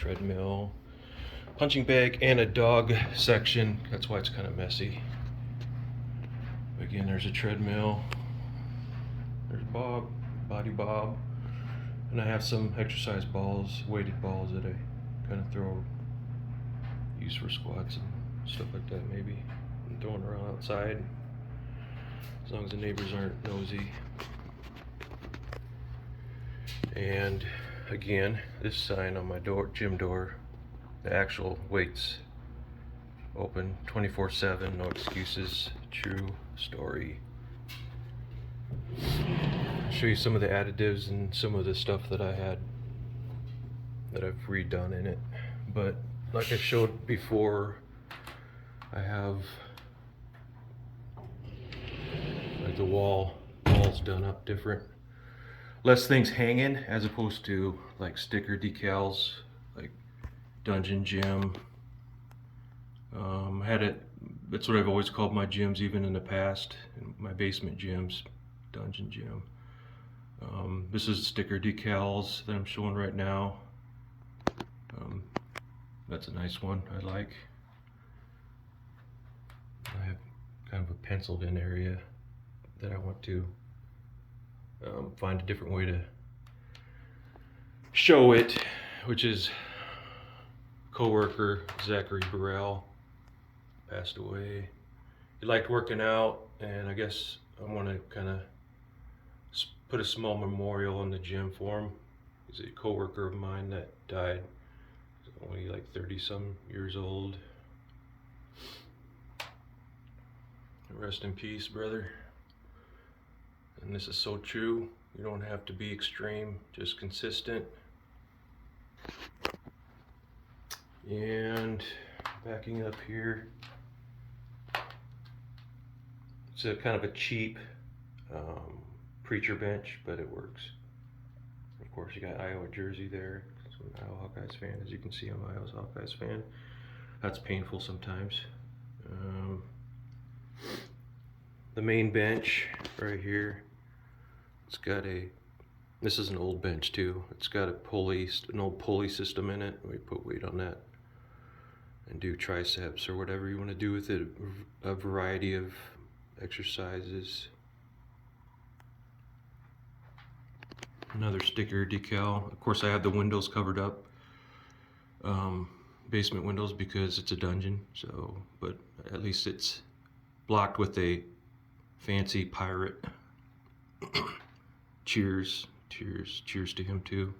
treadmill, punching bag, and a dog section. That's why it's kind of messy. Again, there's a treadmill. There's Bob, Body Bob. And I have some exercise balls, weighted balls that I kind of use for squats and stuff like that maybe. I'm throwing around outside, as long as the neighbors aren't nosy. And again, this sign on my door, gym door, the actual weights open 24/7, no excuses, true story. I'll show you some of the additives and some of the stuff that I've redone in it. But like I showed before, I have like the walls done up different. Less things hanging as opposed to like sticker decals, like Dungeon Gym. That's what I've always called my gyms, even in the past, in my basement gyms, Dungeon Gym. This is sticker decals that I'm showing right now. That's a nice one, I like. I have kind of a penciled in area that I want to find a different way to show it, which is coworker Zachary Burrell passed away. He liked working out, and I guess I want to kind of put a small memorial in the gym for him. He's a coworker of mine that died. He's only like 30-some years old. Rest in peace, brother. And this is so true. You don't have to be extreme, just consistent. And backing up here, it's a kind of a cheap preacher bench, but it works. Of course, you got Iowa jersey there. So I'm an Iowa Hawkeyes fan. As you can see, I'm an Iowa Hawkeyes fan. That's painful sometimes. The main bench right here, it's got this is an old bench too. It's got an old pulley system in it. We put weight on that and do triceps or whatever you want to do with it. A variety of exercises. Another sticker decal. Of course, I have the windows covered up, basement windows, because it's a dungeon. So, but at least it's blocked with a fancy pirate. Cheers to him too.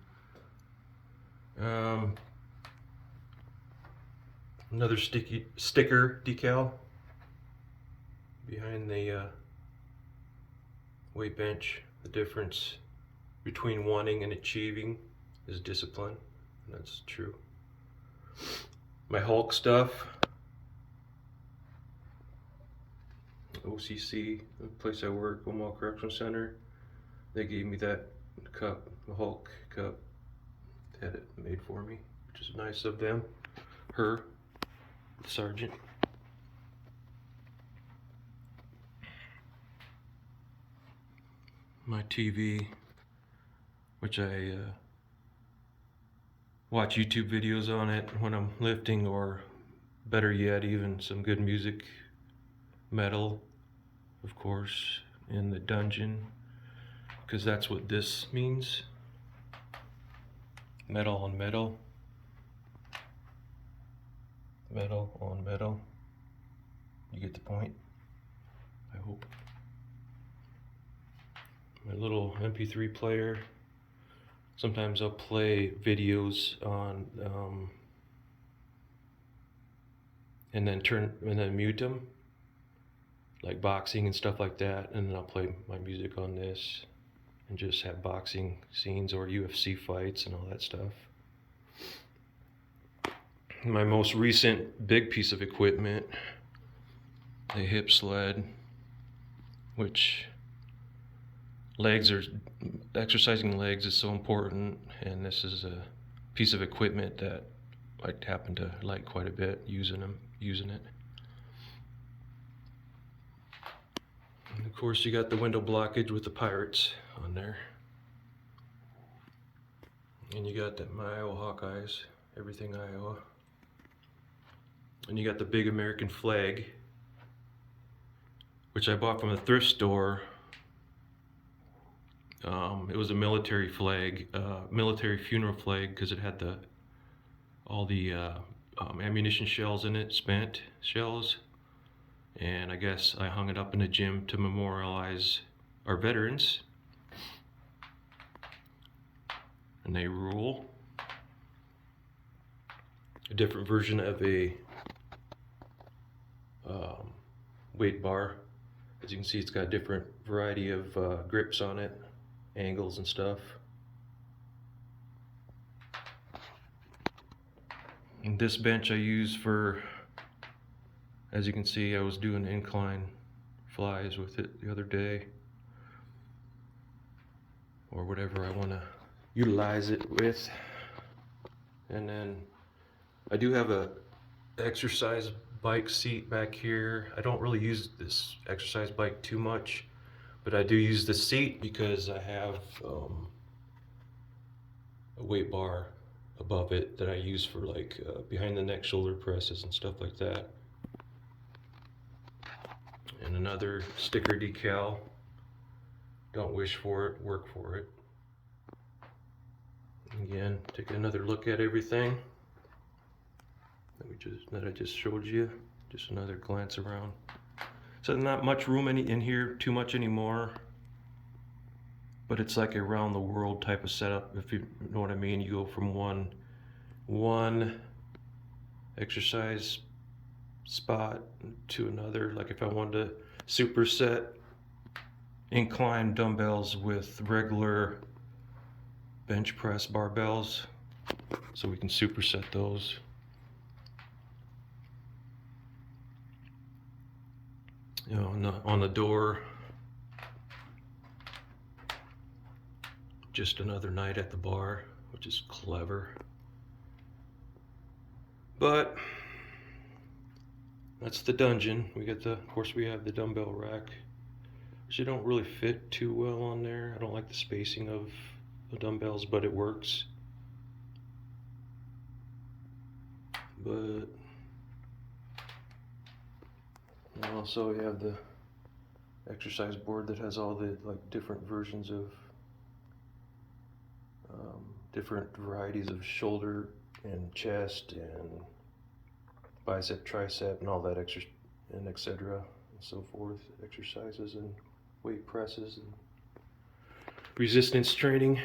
Another sticker decal behind the weight bench. The difference between wanting and achieving is discipline. And that's true. My Hulk stuff. OCC, the place I work, Omaha Correctional Center, they gave me that cup, the Hulk cup. They had it made for me, which is nice of them. Her, the sergeant. My TV, which I watch YouTube videos on it when I'm lifting, or better yet, even some good music, metal, of course, in the dungeon, because that's what this means. Metal on metal. Metal on metal. You get the point, I hope. My little MP3 player. Sometimes I'll play videos on and then mute them, like boxing and stuff like that, and then I'll play my music on this and just have boxing scenes or UFC fights and all that stuff. My most recent big piece of equipment, the hip sled, which exercising legs is so important, and this is a piece of equipment that I happen to like quite a bit, using it. And of course, you got the window blockage with the pirates on there, and you got my Iowa Hawkeyes Everything Iowa. And you got the big American flag, which I bought from the thrift store. It was a military flag, military funeral flag, because it had all the ammunition shells in it, spent shells. And I guess I hung it up in the gym to memorialize our veterans. And they rule. A different version of a weight bar. As you can see, it's got a different variety of grips on it, angles and stuff. And this bench I use for, as you can see, I was doing incline flies with it the other day, or whatever I want to utilize it with. And then I do have a exercise bike seat back here. I don't really use this exercise bike too much, but I do use the seat because I have a weight bar above it that I use for like behind the neck shoulder presses and stuff like that. And another sticker decal. Don't wish for it, work for it. Again, take another look at everything that I just showed you. Just another glance around. So not much room in here too much anymore, but it's like a round the world type of setup, if you know what I mean. You go from one exercise spot to another. Like if I wanted to superset incline dumbbells with regular bench press barbells, so we can superset those. You know, on the door, just another night at the bar, which is clever. But that's the dungeon. We got of course we have the dumbbell rack, which they don't really fit too well on there. I don't like the spacing of the dumbbells, but it works. But also you have the exercise board that has all the like different versions of different varieties of shoulder and chest and bicep, tricep, and all that and etc. and so forth. Exercises and weight presses and resistance training.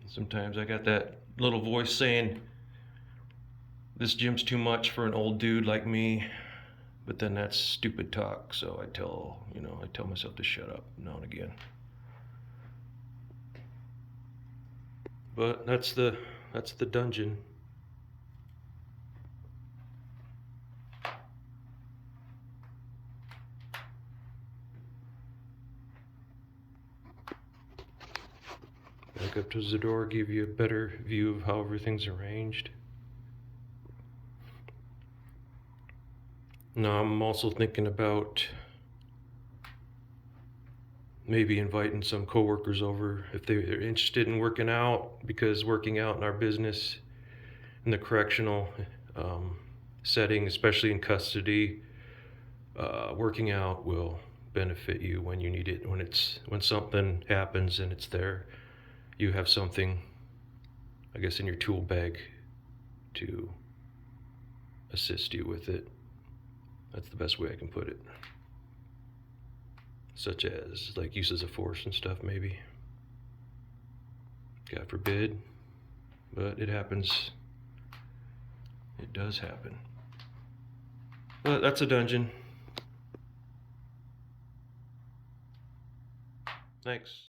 Sometimes I got that little voice saying this gym's too much for an old dude like me, but then that's stupid talk, so I tell myself to shut up now and again. But that's the dungeon. Back up to the door, give you a better view of how everything's arranged. Now I'm also thinking about maybe inviting some coworkers over if they're interested in working out, because working out in our business, in the correctional setting, especially in custody, working out will benefit you when you need it. When something happens and it's there, you have something, I guess, in your tool bag to assist you with it. That's the best way I can put it. Such as like uses of force and stuff, maybe. God forbid, but it happens. It does happen. But that's a dungeon. Thanks.